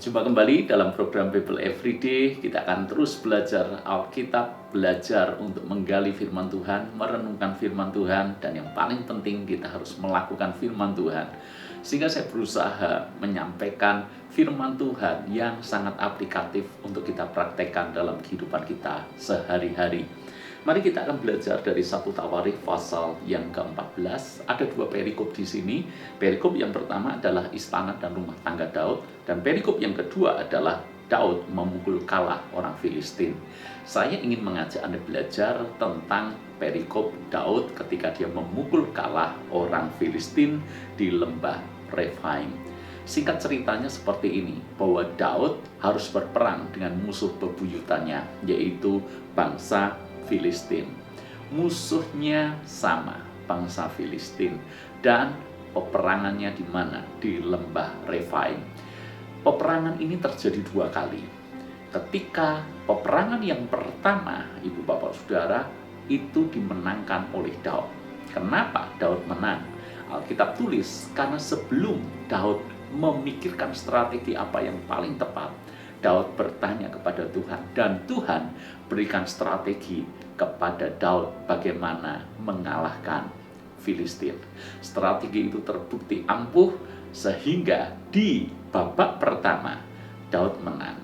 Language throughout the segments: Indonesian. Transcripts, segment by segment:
Jumpa kembali dalam program Bible Everyday. Kita akan terus belajar Alkitab, belajar untuk menggali firman Tuhan, merenungkan firman Tuhan, dan yang paling penting kita harus melakukan firman Tuhan. Sehingga saya berusaha menyampaikan firman Tuhan yang sangat aplikatif untuk kita praktekkan dalam kehidupan kita sehari-hari. Mari kita akan belajar dari 1 Tawarikh pasal yang ke-14. Ada dua perikop di sini. Perikop yang pertama adalah istana dan rumah tangga Daud, dan perikop yang kedua adalah Daud memukul kalah orang Filistin. Saya ingin mengajak Anda belajar tentang perikop Daud ketika dia memukul kalah orang Filistin di lembah Refaim. Singkat ceritanya seperti ini, bahwa Daud harus berperang dengan musuh bebuyutannya, yaitu bangsa Filistin. Musuhnya sama, bangsa Filistin, dan peperangannya di mana? Di lembah Refaim. Peperangan ini terjadi dua kali. Ketika peperangan yang pertama, Ibu Bapak Saudara, itu dimenangkan oleh Daud. Kenapa Daud menang? Alkitab tulis karena sebelum Daud memikirkan strategi apa yang paling tepat, Daud bertanya kepada Tuhan, dan Tuhan berikan strategi kepada Daud bagaimana mengalahkan Filistin. Strategi itu terbukti ampuh sehingga di babak pertama Daud menang.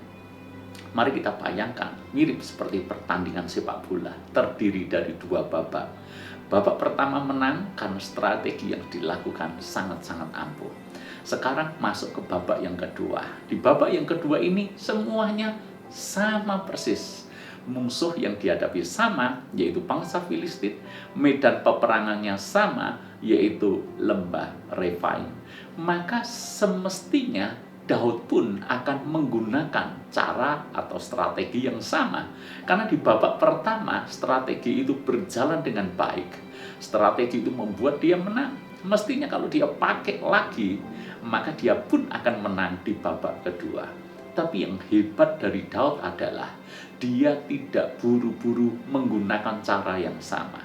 Mari kita bayangkan, mirip seperti pertandingan sepak bola, terdiri dari dua babak. Babak pertama menang karena strategi yang dilakukan sangat-sangat ampuh. Sekarang masuk ke babak yang kedua. Di babak yang kedua ini semuanya sama persis. Musuh yang dihadapi sama, yaitu bangsa Filistin. Medan peperangannya sama, yaitu lembah Refaim. Maka semestinya Daud pun akan menggunakan cara atau strategi yang sama. Karena di babak pertama strategi itu berjalan dengan baik. Strategi itu membuat dia menang. Mestinya kalau dia pakai lagi, maka dia pun akan menang di babak kedua. Tapi yang hebat dari Daud adalah dia tidak buru-buru menggunakan cara yang sama.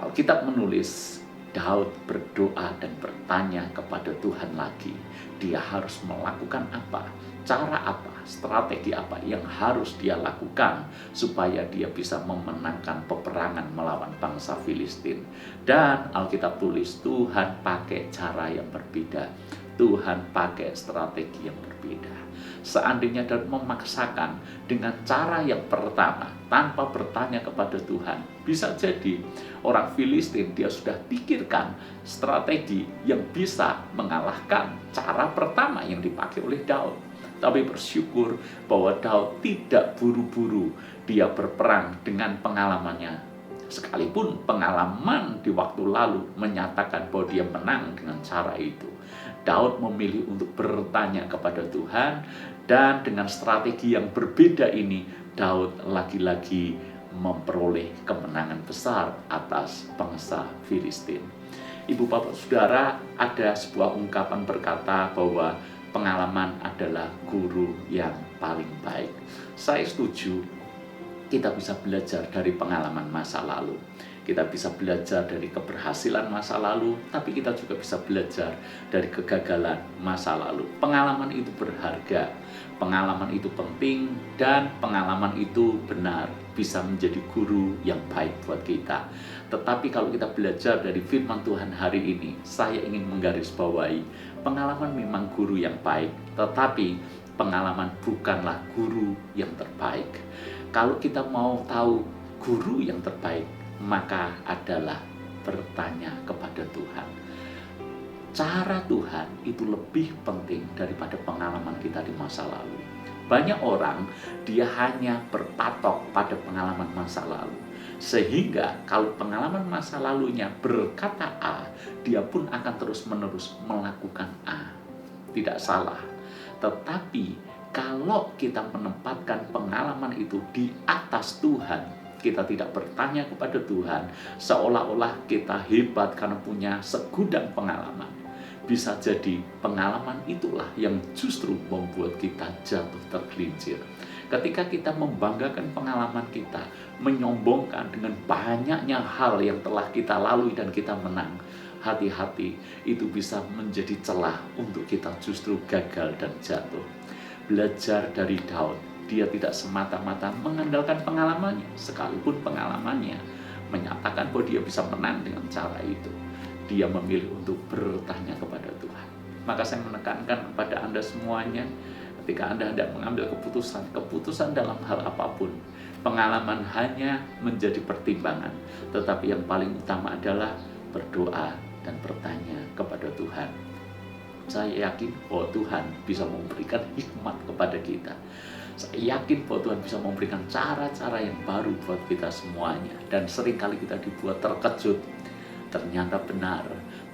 Alkitab menulis Daud berdoa dan bertanya kepada Tuhan lagi. Dia harus melakukan apa? Cara apa? Strategi apa yang harus dia lakukan supaya dia bisa memenangkan peperangan melawan bangsa Filistin? Dan Alkitab tulis Tuhan pakai cara yang berbeda. Tuhan pakai strategi yang berbeda. Seandainya Daud memaksakan dengan cara yang pertama tanpa bertanya kepada Tuhan, bisa jadi orang Filistin dia sudah pikirkan strategi yang bisa mengalahkan cara pertama yang dipakai oleh Daud. Tapi bersyukur bahwa Daud tidak buru-buru dia berperang dengan pengalamannya. Sekalipun pengalaman di waktu lalu menyatakan bahwa dia menang dengan cara itu, Daud memilih untuk bertanya kepada Tuhan, dan dengan strategi yang berbeda ini, Daud lagi-lagi memperoleh kemenangan besar atas bangsa Filistin. Ibu Bapak Saudara, ada sebuah ungkapan berkata bahwa pengalaman adalah guru yang paling baik. Saya setuju, kita bisa belajar dari pengalaman masa lalu. Kita bisa belajar dari keberhasilan masa lalu, tapi kita juga bisa belajar dari kegagalan masa lalu. Pengalaman itu berharga, pengalaman itu penting, dan pengalaman itu benar bisa menjadi guru yang baik buat kita. Tetapi kalau kita belajar dari firman Tuhan hari ini, saya ingin menggarisbawahi, pengalaman memang guru yang baik, tetapi pengalaman bukanlah guru yang terbaik. Kalau kita mau tahu guru yang terbaik, maka adalah bertanya kepada Tuhan. Cara Tuhan itu lebih penting daripada pengalaman kita di masa lalu. Banyak orang dia hanya berpatok pada pengalaman masa lalu, sehingga kalau pengalaman masa lalunya berkata A, dia pun akan terus-menerus melakukan A. Tidak salah, tetapi kalau kita menempatkan pengalaman itu di atas Tuhan, kita tidak bertanya kepada Tuhan, seolah-olah kita hebat karena punya segudang pengalaman. Bisa jadi pengalaman itulah yang justru membuat kita jatuh tergelincir. Ketika kita membanggakan pengalaman kita, menyombongkan dengan banyaknya hal yang telah kita lalui dan kita menang, hati-hati, itu bisa menjadi celah untuk kita justru gagal dan jatuh. belajar dari Daud. Dia tidak semata-mata mengandalkan pengalamannya, sekalipun pengalamannya menyatakan bahwa dia bisa menang dengan cara itu. Dia memilih untuk bertanya kepada Tuhan. Maka saya menekankan kepada Anda semuanya, ketika Anda hendak mengambil keputusan dalam hal apapun, pengalaman hanya menjadi pertimbangan, tetapi yang paling utama adalah berdoa dan bertanya kepada Tuhan. Saya yakin bahwa Tuhan bisa memberikan hikmat kepada kita. Saya yakin bahwa Tuhan bisa memberikan cara-cara yang baru buat kita semuanya. Dan seringkali kita dibuat terkejut. Ternyata benar,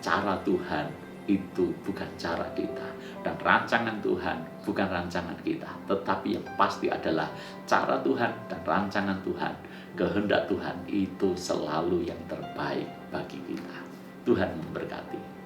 cara Tuhan itu bukan cara kita. Dan rancangan Tuhan bukan rancangan kita. Tetapi yang pasti adalah cara Tuhan dan rancangan Tuhan. Kehendak Tuhan itu selalu yang terbaik bagi kita. Tuhan memberkati.